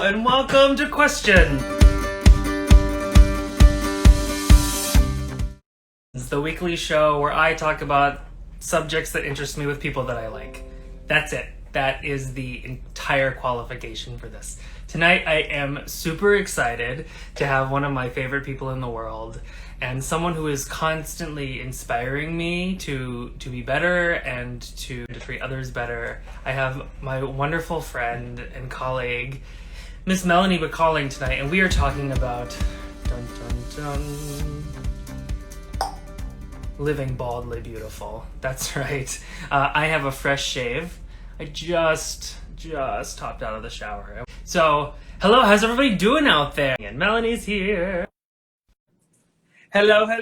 and welcome to Questions, the weekly show where I talk about subjects that interest me with people that I like. That's it. That is the entire qualification for this. Tonight I am super excited to have one of my favorite people in the world and someone who is constantly inspiring me to be better and to treat others better. I have my wonderful friend and colleague, Miss Melanie B calling tonight, and we are talking about living baldly beautiful. That's right. I have a fresh shave. I just hopped out of the shower. So, hello, how's everybody doing out there? And Melanie's here. Hello. Hi,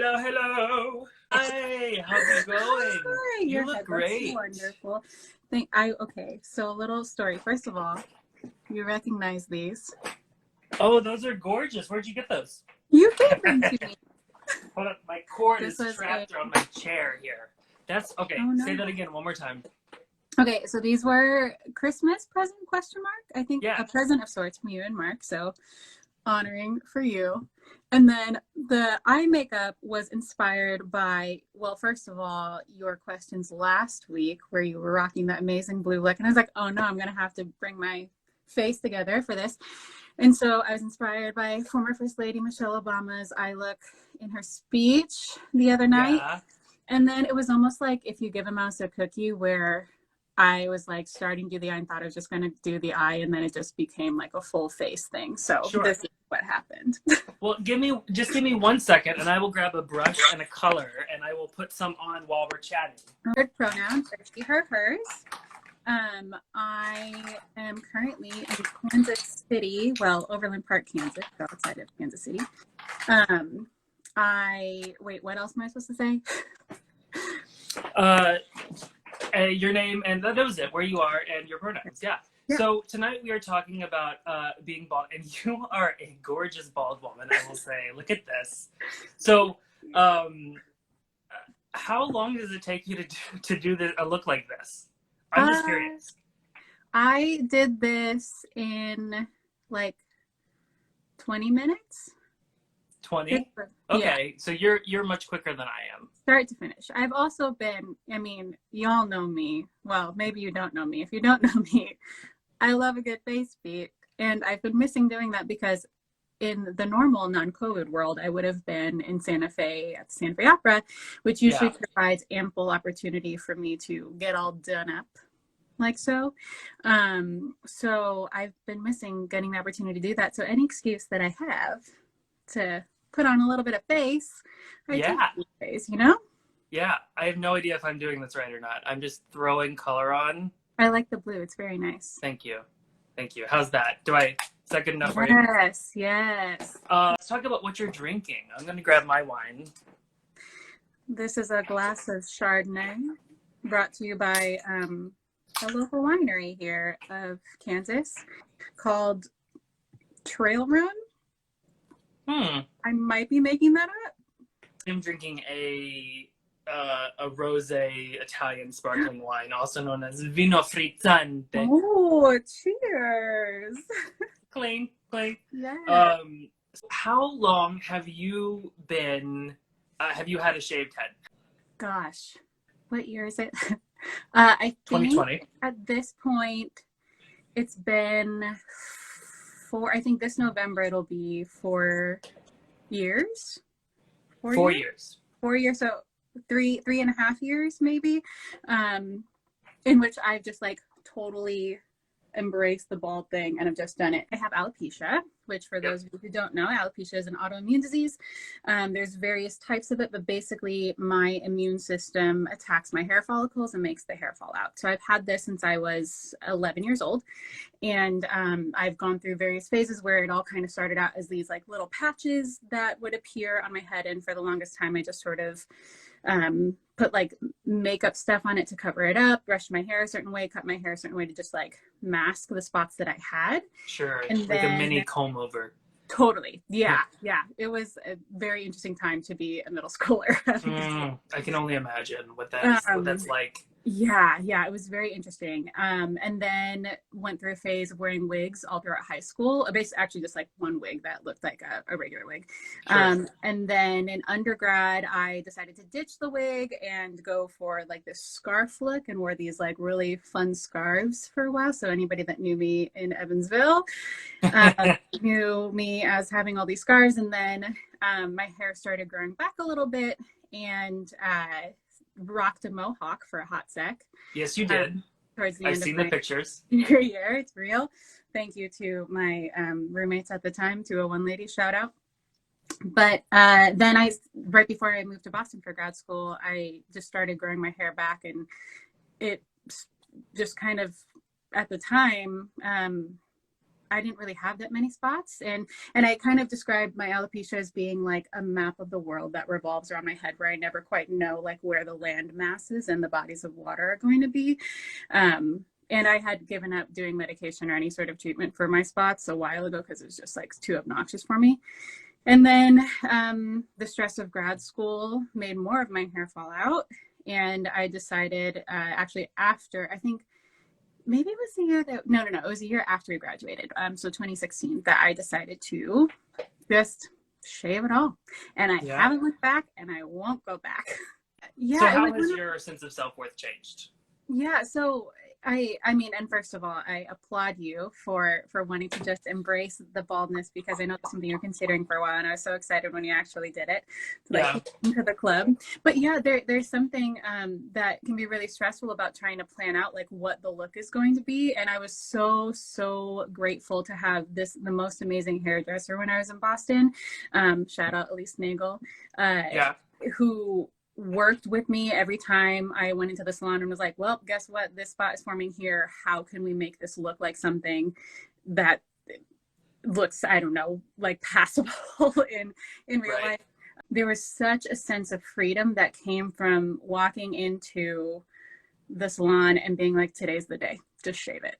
how's it going? Hi, You look great. Wonderful. Okay, so a little story. First of all, you recognize these. Oh, those are gorgeous. Where'd you get those? You gave them to me. Hold on, my cord This is was trapped on my chair here. That's okay. Oh, no. Say that again one more time. Okay, so these were Christmas present ? I think Yeah. a present of sorts from you and Mark. So honoring for you. And then the eye makeup was inspired by, well, first of all, your questions last week where you were rocking that amazing blue look. And I was like, oh no, I'm going to have to bring my face together for this. And so I was inspired by former First Lady Michelle Obama's eye look in her speech the other night. Yeah. And then it was almost like if you give a mouse a cookie, where I was like starting to do the eye and thought I was just going to do the eye, and then it just became like a full face thing. So Sure. This is what happened. Well, give me 1 second and I will grab a brush and a color and I will put some on while we're chatting. Third pronoun, she, her, hers. I am currently in Kansas City, well, Overland Park, Kansas, outside of Kansas City. Wait, what else am I supposed to say? Your name, and that was it, where you are and your pronouns. Yeah. So tonight we are talking about being bald, and you are a gorgeous bald woman, I will say. Look at this. So how long does it take you to do a look like this? I'm just curious. I did this in like 20 minutes. 20? Okay, yeah. So you're much quicker than I am. Start to finish. I've also been, y'all know me. Well, maybe you don't know me. If you don't know me, I love a good face beat. And I've been missing doing that because in the normal non-COVID world, I would have been in Santa Fe at the Santa Fe Opera, which usually provides ample opportunity for me to get all done up like so. So I've been missing getting the opportunity to do that. So any excuse that I have to put on a little bit of face, I take face, Yeah, I have no idea if I'm doing this right or not. I'm just throwing color on. I like the blue. It's very nice. Thank you. How's that? Is that good enough for you? Yes. Let's talk about what you're drinking. I'm going to grab my wine. This is a glass of Chardonnay brought to you by a local winery here of Kansas called Trail Run. I might be making that up. I'm drinking a rosé Italian sparkling wine, also known as Vino Frizzante. Oh, cheers! Clink. Yeah. How long have you been? Have you had a shaved head? Gosh, what year is it? I think 2020. At this point, it's been I think this November it'll be 4 years. 4 years. 4 years, so 3.5 years maybe, in which I've just like totally embraced the bald thing and I've just done it. I have alopecia, which for those of you who don't know, alopecia is an autoimmune disease. There's various types of it, but basically my immune system attacks my hair follicles and makes the hair fall out. So I've had this since I was 11 years old. And I've gone through various phases where it all kind of started out as these like little patches that would appear on my head. And for the longest time, I just sort of put like makeup stuff on it to cover it up, brush my hair a certain way, cut my hair a certain way to just like mask the spots that I had. Sure, and like then, a mini comb over. Totally. Yeah. It was a very interesting time to be a middle schooler. I can only imagine what that's like. Yeah, it was very interesting. And then went through a phase of wearing wigs all throughout high school. Basically, actually, just like one wig that looked like a regular wig. Sure. And then in undergrad, I decided to ditch the wig and go for like this scarf look and wore these like really fun scarves for a while. So anybody that knew me in Evansville knew me as having all these scarves. And then my hair started growing back a little bit, and rocked a mohawk for a hot sec. Yes, you did. Towards the I've end seen of the my pictures. senior year. It's real. Thank you to my roommates at the time, 201 lady, shout out. But then right before I moved to Boston for grad school, I just started growing my hair back, and it just kind of, at the time, I didn't really have that many spots. And I kind of described my alopecia as being like a map of the world that revolves around my head, where I never quite know like where the land masses and the bodies of water are going to be. And I had given up doing medication or any sort of treatment for my spots a while ago because it was just like too obnoxious for me. And then the stress of grad school made more of my hair fall out. And I decided actually after, I think, maybe it was the year that, no, it was a year after we graduated. So 2016, that I decided to just shave it all. And I haven't looked back, and I won't go back. Yeah. So how has your sense of self-worth changed? Yeah. So I mean, and first of all, I applaud you for wanting to just embrace the baldness, because I know that's something you're considering for a while, and I was so excited when you actually did it, to like into the club. But yeah, there's something that can be really stressful about trying to plan out like what the look is going to be. And I was so grateful to have the most amazing hairdresser when I was in Boston. Shout out Elise Nagel, who worked with me every time I went into the salon and was like, well, guess what? This spot is forming here. How can we make this look like something that looks, I don't know, like passable in real life? There was such a sense of freedom that came from walking into the salon and being like, today's the day. Just shave it.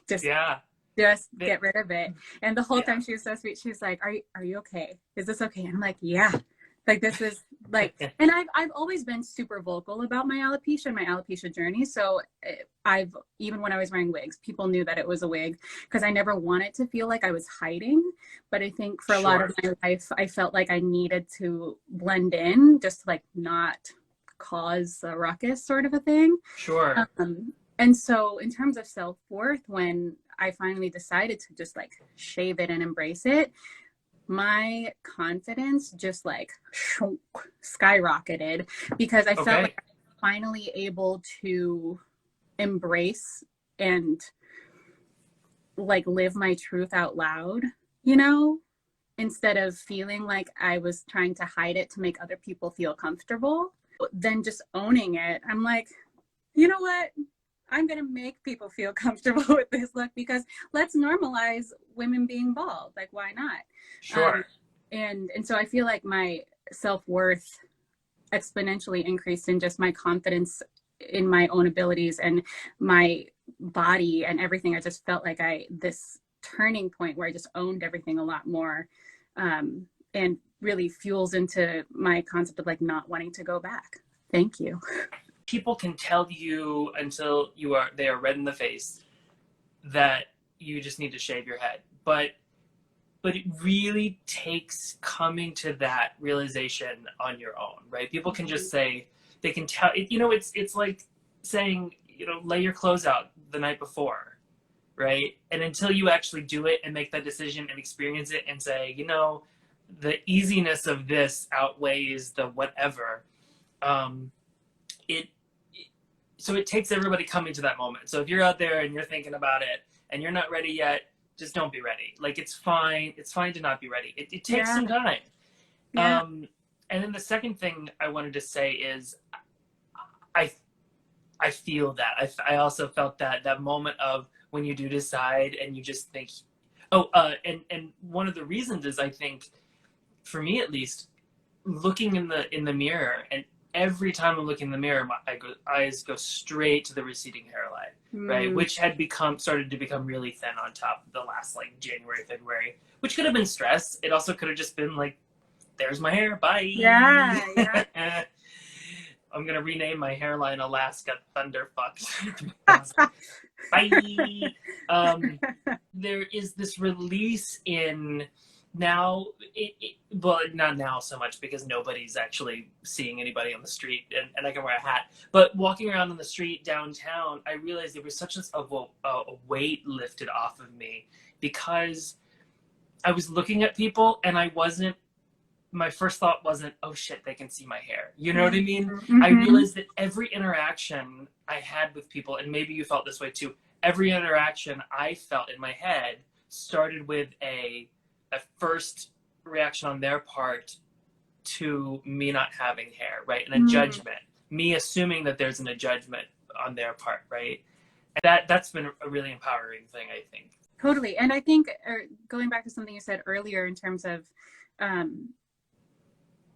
Just get rid of it. And the whole time she was so sweet. She was like, are you okay? Is this okay? And I'm like, yeah. Like, this is like, and I've always been super vocal about my alopecia and my alopecia journey. So even when I was wearing wigs, people knew that it was a wig, because I never wanted to feel like I was hiding. But I think for a lot of my life, I felt like I needed to blend in, just to like not cause a ruckus, sort of a thing. Sure. And so in terms of self-worth, when I finally decided to just like shave it and embrace it, my confidence just like skyrocketed, because I felt like I was finally able to embrace and like live my truth out loud, you know, instead of feeling like I was trying to hide it to make other people feel comfortable. Then just owning it, I'm like, you know what? I'm going to make people feel comfortable with this look, because let's normalize women being bald. Like, why not? Sure. And so I feel like my self-worth exponentially increased in just my confidence in my own abilities and my body and everything. I just felt like this turning point where I just owned everything a lot more, and really fuels into my concept of like not wanting to go back. Thank you. People can tell you until they are red in the face that you just need to shave your head. But it really takes coming to that realization on your own, right? People can just say, they can tell, you know, it's like saying, you know, lay your clothes out the night before, right? And until you actually do it and make that decision and experience it and say, you know, the easiness of this outweighs the whatever, so it takes everybody coming to that moment. So if you're out there and you're thinking about it and you're not ready yet, just don't be ready. Like, it's fine. It's fine to not be ready. It takes some time. Yeah. And then the second thing I wanted to say is I feel that. I also felt that moment of when you do decide and you just think, and one of the reasons is, I think, for me at least, looking in the mirror, and every time I'm looking in the mirror, my eyes go straight to the receding hairline, right? Which had started to become really thin on top the last like January, February, which could have been stress. It also could have just been like, there's my hair, bye. Yeah. I'm gonna rename my hairline Alaska Thunderfucks. Bye. There is this release in now. Well, not now so much because nobody's actually seeing anybody on the street, and I can wear a hat. But walking around on the street downtown, I realized there was such a weight lifted off of me because I was looking at people and I wasn't. My first thought wasn't, oh shit, they can see my hair. You know what I mean? Mm-hmm. I realized that every interaction I had with people, and maybe you felt this way too, every interaction I felt in my head started with a first reaction on their part to me not having hair, right? And a judgment. Me assuming that there's a judgment on their part, right? And that's been a really empowering thing, I think. Totally. And I think going back to something you said earlier in terms of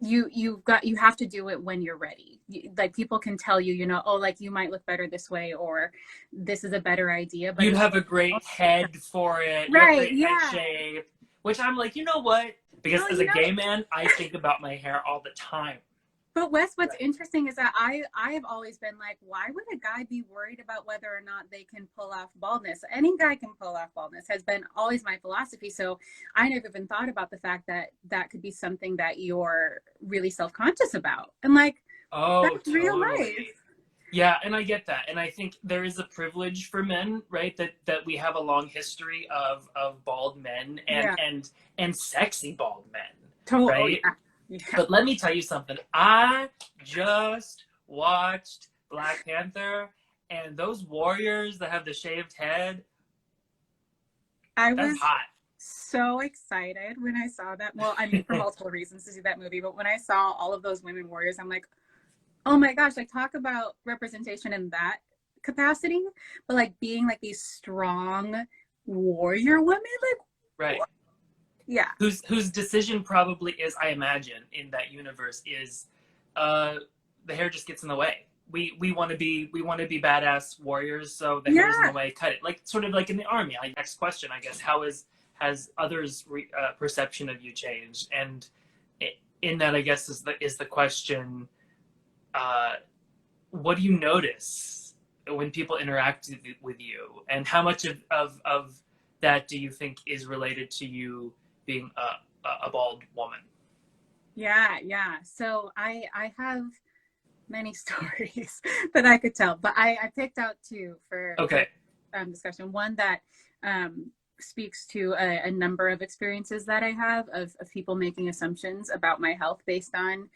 you have to do it when you're ready. Like people can tell you, you know, oh, like you might look better this way, or this is a better idea. But you'd have a great head for it, right? Great head shape. Which I'm like, you know what? Because as a gay man, I think about my hair all the time. But Wes, what's interesting is that I've always been like, why would a guy be worried about whether or not they can pull off baldness? Any guy can pull off baldness has been always my philosophy. So I never even thought about the fact that that could be something that you're really self-conscious about. And like, oh, that's real life. Yeah, and I get that. And I think there is a privilege for men, right? That we have a long history of bald men and sexy bald men. Totally. Right? Oh, yeah. But let me tell you something. I just watched Black Panther, and those warriors that have the shaved head, that's hot. So excited when I saw that. Well, I mean, for multiple reasons to see that movie, but when I saw all of those women warriors, I'm like, oh my gosh, like talk about representation in that capacity, but like being like these strong warrior women, like right. Yeah. Whose decision probably is, I imagine, in that universe is the hair just gets in the way. We want to be badass warriors, so the hair's in the way, cut it. Like sort of like in the army. Next question, I guess, has others' perception of you changed? And in that, I guess, is the question, what do you notice when people interact with you? And how much of that do you think is related to you being a bald woman? Yeah. So I have many stories that I could tell, but I picked out two for discussion. One that speaks to a number of experiences that I have of people making assumptions about my health based on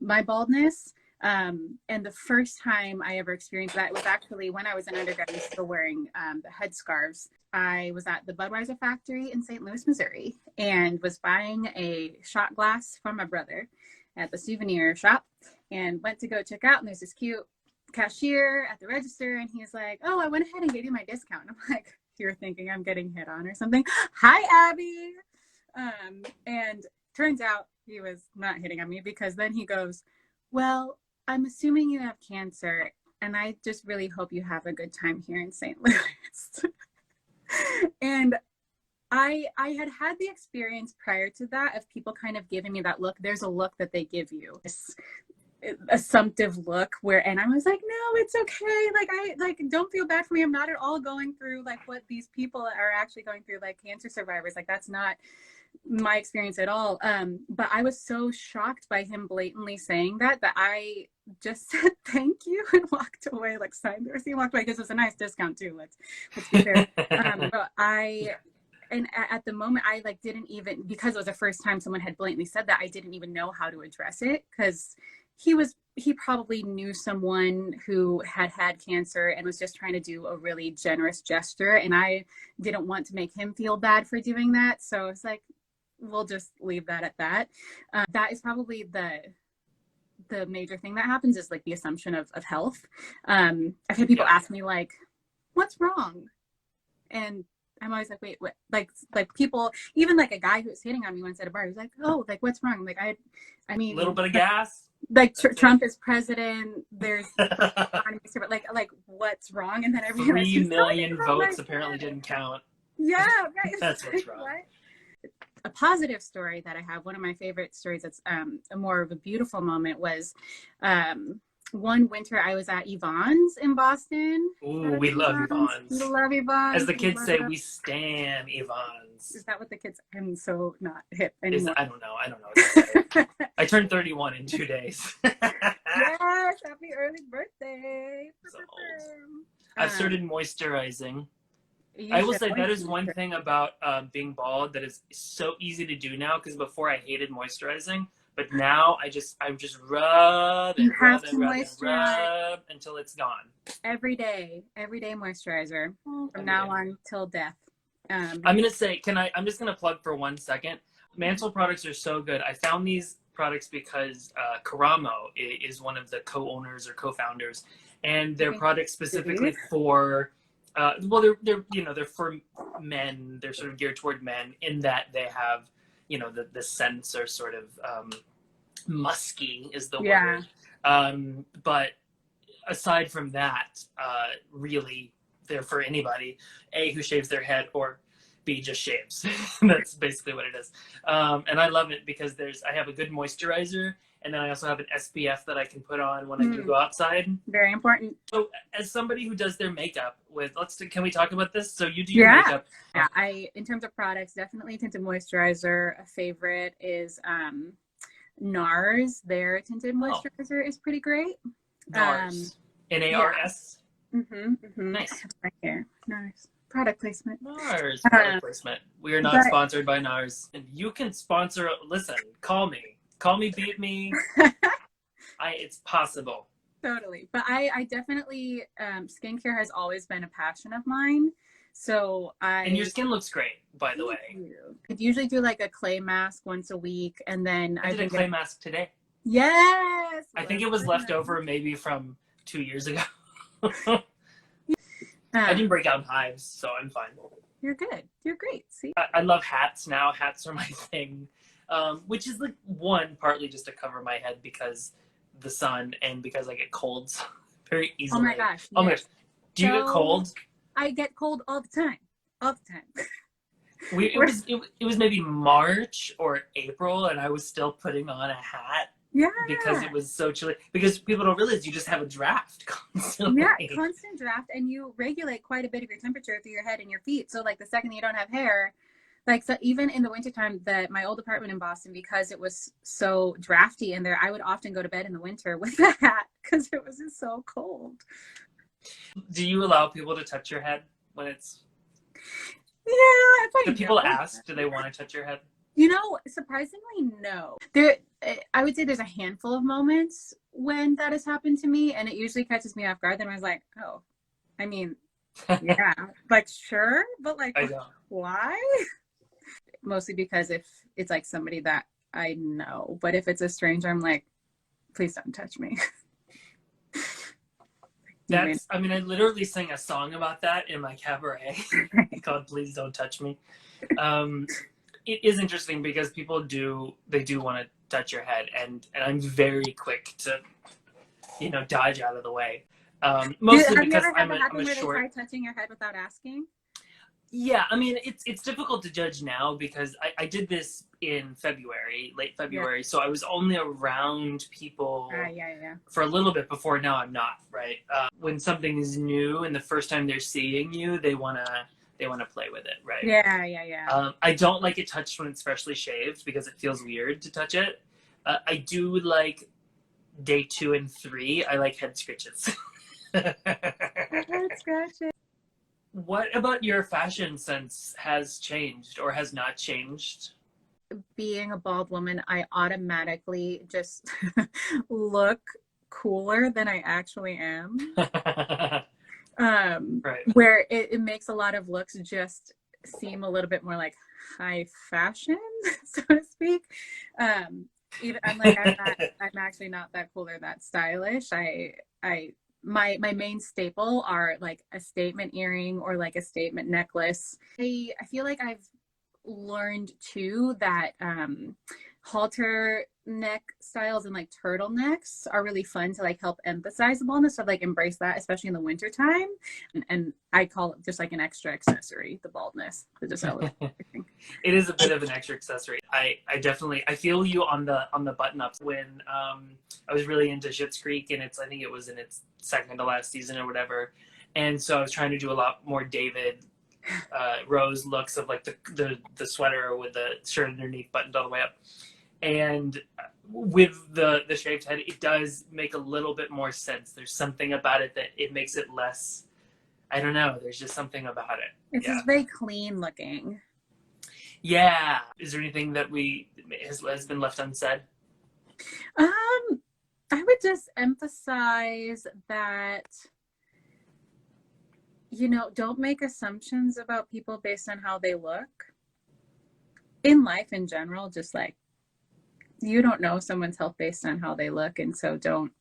my baldness. And the first time I ever experienced that was actually when I was an undergrad and still wearing the headscarves. I was at the Budweiser factory in St. Louis, Missouri, and was buying a shot glass from my brother at the souvenir shop, and went to go check out. And there's this cute cashier at the register, and he's like, oh, I went ahead and gave you my discount. And I'm like, you're thinking I'm getting hit on or something. Hi, Abby. And turns out he was not hitting on me, because then he goes, well, I'm assuming you have cancer, and I just really hope you have a good time here in St. Louis. And I had the experience prior to that of people kind of giving me that look. There's a look that they give you, this assumptive look and I was like, no, it's okay. Like, I don't feel bad for me. I'm not at all going through like what these people are actually going through, like cancer survivors. Like, that's not my experience at all. But I was so shocked by him blatantly saying that I just said thank you and walked away, like signed the receipt and walked away, because it was a nice discount too. Let's be fair. But at the moment, I like didn't even, because it was the first time someone had blatantly said that, I didn't even know how to address it, because he probably knew someone who had cancer and was just trying to do a really generous gesture, and I didn't want to make him feel bad for doing that. So it's like, we'll just leave that at that. That is probably the major thing that happens, is like the assumption of health. I've had people ask me like, what's wrong? And I'm always like, wait, what? Like people, even like a guy who was hitting on me once at a bar, he was like, oh, like what's wrong? I'm like, I mean, a little bit of gas. Like Trump is president. There's but like what's wrong? And then everyone 3 million votes apparently didn't count. Yeah, right. That's what's wrong. What? A positive story that I have, one of my favorite stories that's a more of a beautiful moment, was one winter I was at Yvonne's in Boston. Ooh, we love We Yvonne's. love Yvonne's. As the kids say, Love... we stan Yvonne's. Is that what the kids? I'm so not hip Is anymore. I don't know. I don't know what to say. I turned 31 in 2 days. Yes, happy early birthday. So old. I've started moisturizing. I will say that is one thing about being bald that is so easy to do now, because before I hated moisturizing, but now I just rub and rub and rub and rub until it's gone. Every day moisturizer from now on till death. I'm gonna say, I'm just gonna plug for 1 second. Mantle products are so good. I found these products because Karamo is one of the co-owners or co-founders, and their products specifically for well, they're for men. They're sort of geared toward men in that they have, the scents are sort of musky is the word. But aside from that, really, they're for anybody, A, who shaves their head, or B, just shaves. That's basically what it is. And I love it because I have a good moisturizer, and then I also have an SPF that I can put on when I do go outside. Very important. So as somebody who does their makeup can we talk about this? So you do your makeup. Yeah, in terms of products, definitely tinted moisturizer. A favorite is NARS. Their tinted moisturizer is pretty great. NARS. NARS? Nice. Right here. NARS. Product placement. NARS. Product placement. We are not sponsored by NARS. And you can sponsor, listen, call me. Call me, beat me. It's possible. Totally. But I definitely, skincare has always been a passion of mine. So And your skin looks great, by the way. I usually do like a clay mask once a week, and then I did a clay mask today. Yes. I think it was left over maybe from 2 years ago. I didn't break out in hives, so I'm fine. You're good. You're great. See? I love hats now. Hats are my thing. Which is partly just to cover my head because the sun and because I get colds very easily. Oh my gosh. Oh my gosh. Do you get cold? I get cold all the time. All the time. It was maybe March or April, and I was still putting on a hat. Yeah. Because it was so chilly. Because people don't realize you just have a draft constantly. Yeah, constant draft, and you regulate quite a bit of your temperature through your head and your feet. So like the second you don't have hair, like, so even in the wintertime, my old apartment in Boston, because it was so drafty in there, I would often go to bed in the winter with a hat because it was just so cold. Do you allow people to touch your head when it's... Yeah. Do people ask, do they want to touch your head? Surprisingly, no. I would say there's a handful of moments when that has happened to me, and it usually catches me off guard. Then I was like, oh, I mean, yeah, like, sure, but like, why? Mostly because if it's like somebody that I know, but if it's a stranger, I'm like, please don't touch me. I literally sang a song about that in my cabaret called Please Don't Touch Me. It is interesting because people do want to touch your head, and I'm very quick to, dodge out of the way. Mostly because I'm a short... They try touching your head without asking? Yeah, it's difficult to judge now because I did this in late February, so I was only around people for a little bit before. Now I'm not, right? When something is new and the first time they're seeing you, they want to play with it, right? Yeah. I don't like it touched when it's freshly shaved because it feels weird to touch it. I do like day 2 and 3. I like head scratches. Head scratches. What about your fashion sense has changed or has not changed? Being a bald woman, I automatically just look cooler than I actually am. Right. Where it makes a lot of looks just seem a little bit more like high fashion, so to speak. Even I'm actually not that cool or that stylish. My main staple are like a statement earring or like a statement necklace. I feel like I've learned too that halter neck styles and like turtlenecks are really fun to like help emphasize the baldness. So like embrace that, especially in the winter time. And I call it just like an extra accessory, the baldness. To just elevate everything. It is a bit of an extra accessory. I definitely I feel you on the button ups. When I was really into Schitt's Creek, and I think it was in its second to last season or whatever, and so I was trying to do a lot more David Rose looks of like the sweater with the shirt underneath buttoned all the way up. And with the shaved head, it does make a little bit more sense. There's something about it that it makes it less, I don't know, there's just something about it. It's just very clean looking. Yeah. Is there anything that has been left unsaid? I would just emphasize that, you know, don't make assumptions about people based on how they look. In life in general, just like, you don't know someone's health based on how they look, and so don't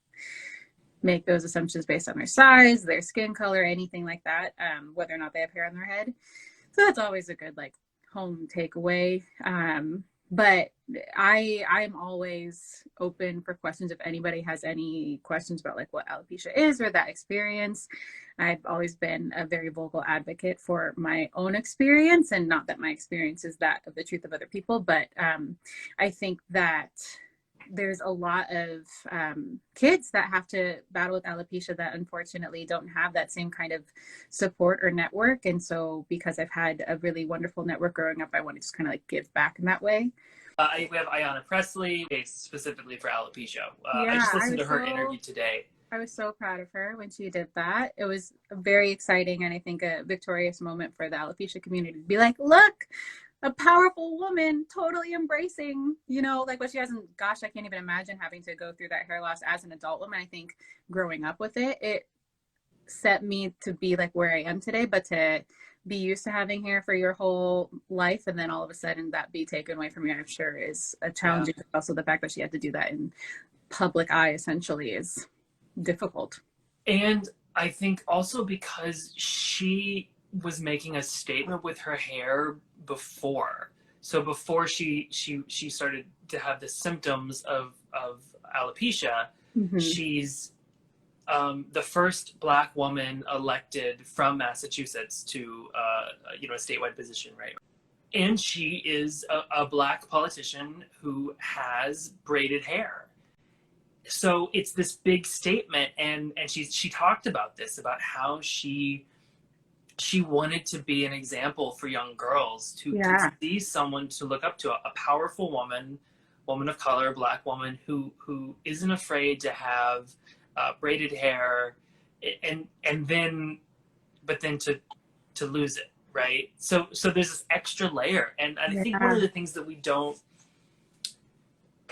make those assumptions based on their size, their skin color, anything like that, whether or not they have hair on their head. So that's always a good like home takeaway. But I'm always open for questions if anybody has any questions about like what alopecia is or that experience. I've always been a very vocal advocate for my own experience, and not that my experience is that of the truth of other people, but I think that there's a lot of kids that have to battle with alopecia that unfortunately don't have that same kind of support or network. And so because I've had a really wonderful network growing up, I want to just kind of like give back in that way. We have Ayanna Presley, based specifically for alopecia. Yeah, I just listened to her interview today. I was so proud of her when she did that. It was very exciting, and I think a victorious moment for the alopecia community to be like, look, a powerful woman totally embracing, you know, like what she has. And gosh, I can't even imagine having to go through that hair loss as an adult woman. I think growing up with it set me to be like where I am today, but to be used to having hair for your whole life and then all of a sudden that be taken away from you, I'm sure is a challenge. Yeah. Also the fact that she had to do that in public eye essentially is difficult. And I think also because she was making a statement with her hair before. So before she started to have the symptoms of alopecia, mm-hmm. She's the first Black woman elected from Massachusetts to a statewide position, right? And she is a Black politician who has braided hair. So it's this big statement, and she talked about this, about how she wanted to be an example for young girls to see someone to look up to, a powerful woman of color, Black woman who isn't afraid to have braided hair, and then to lose it, right? So there's this extra layer, and I think one of the things that we don't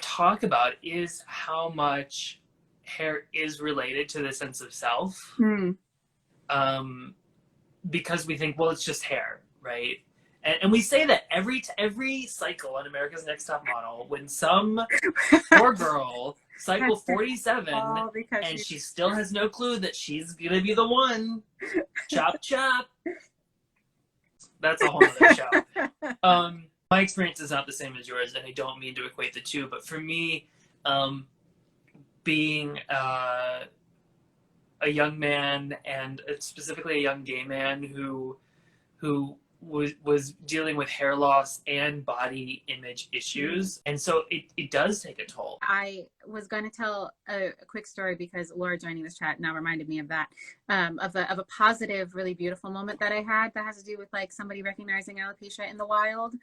talk about is how much hair is related to the sense of self. Because we think, well, it's just hair, right? And we say that every cycle on America's Next Top Model, when some poor girl cycle 47 and she still has no clue that she's gonna be the one, chop chop. That's a whole other show. My experience is not the same as yours, and I don't mean to equate the two, but for me, being a young man, and specifically a young gay man who was dealing with hair loss and body image issues, and so it does take a toll. I was going to tell a quick story because Laura joining this chat now reminded me of that, of a positive, really beautiful moment that I had that has to do with like somebody recognizing alopecia in the wild.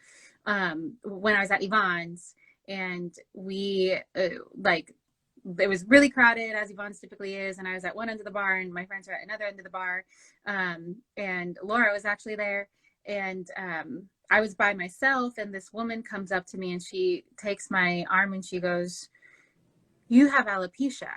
When I was at Yvonne's, and we it was really crowded, as Yvonne's typically is, and I was at one end of the bar and my friends were at another end of the bar, and Laura was actually there, and I was by myself, and this woman comes up to me and she takes my arm and she goes, "You have alopecia."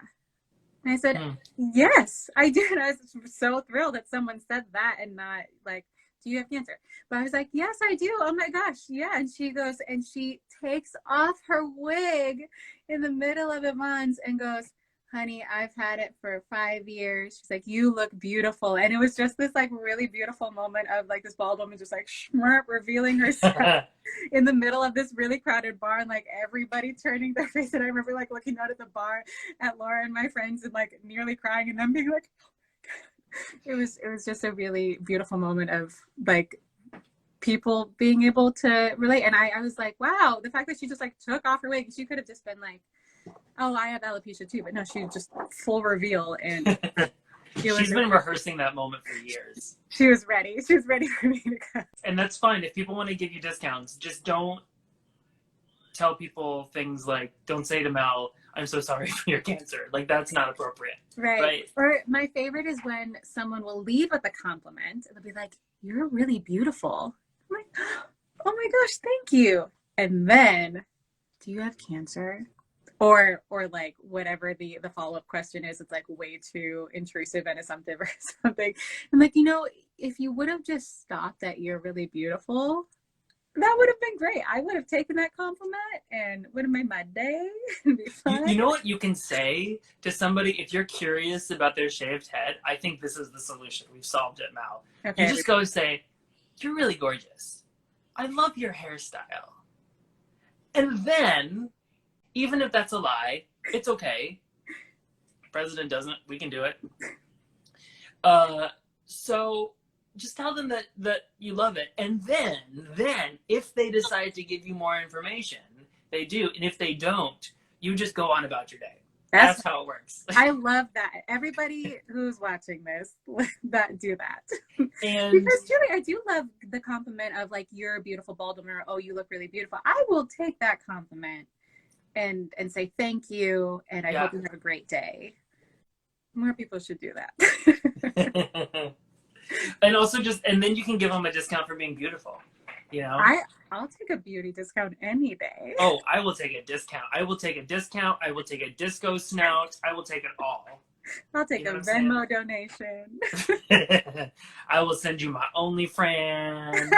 And I said, "Yes, I do." And I was so thrilled that someone said that and not like, "Do you have cancer?" But I was like, "Yes, I do. Oh my gosh, yeah." And she goes and she takes off her wig in the middle of Yvonne's and goes, honey, I've had it for 5 years. She's like, you look beautiful. And it was just this like really beautiful moment of like this bald woman just like revealing herself in the middle of this really crowded bar, and like everybody turning their face. And I remember like looking out at the bar at Laura and my friends and like nearly crying, and them being like, it was just a really beautiful moment of like people being able to relate. And I was like, wow, the fact that she just like took off her wig, she could have just been like, oh, I have alopecia too, but no, she just full reveal. And she's been rehearsing that moment for years. She was ready for me to go. And that's fine. If people want to give you discounts, just don't tell people things like, don't say to Mel, I'm so sorry for your cancer. Like, that's not appropriate. Right. Or my favorite is when someone will leave with a compliment and they'll be like, you're really beautiful. I'm like, oh my gosh, thank you. And then, do you have cancer? Or like whatever the follow-up question is, it's like way too intrusive and assumptive or something. I'm like, if you would have just stopped at you're really beautiful, that would have been great. I would have taken that compliment and would have made my day and be fine. You know what you can say to somebody if you're curious about their shaved head? I think this is the solution. We've solved it, Mal. Okay, you just go say, you're really gorgeous. I love your hairstyle. And then, even if that's a lie, it's okay. President doesn't. We can do it. So just tell them that you love it. And then if they decide to give you more information, they do. And if they don't, you just go on about your day. That's how it works. I love that. Everybody who's watching this, do that. And because truly, I do love the compliment of like, you're a beautiful bald woman, or, oh, you look really beautiful. I will take that compliment and say thank you, and I hope you have a great day. More people should do that. And also and then you can give them a discount for being beautiful. I'll take a beauty discount any day. Oh, I will take a discount. I will take a discount. I will take a disco snout. I will take it all. I'll take a Venmo donation. I will send you my OnlyFans.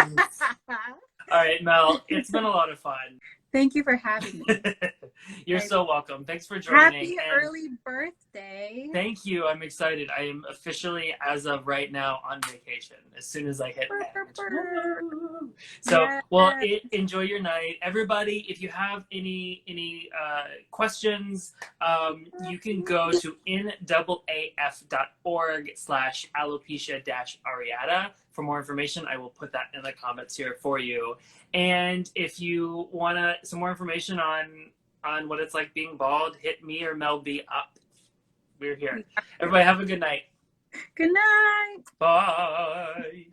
All right, Mel, it's been a lot of fun. Thank you for having me. You're so welcome. Thanks for joining. Happy early birthday. Thank you. I'm excited. I am officially, as of right now, on vacation. As soon as I hit So, enjoy your night. Everybody, if you have any questions, you can go to naaf.org/alopecia-areata. For more information, I will put that in the comments here for you. And if you want some more information on what it's like being bald, hit me or Mel B up. We're here. Everybody have a good night. Good night. Bye.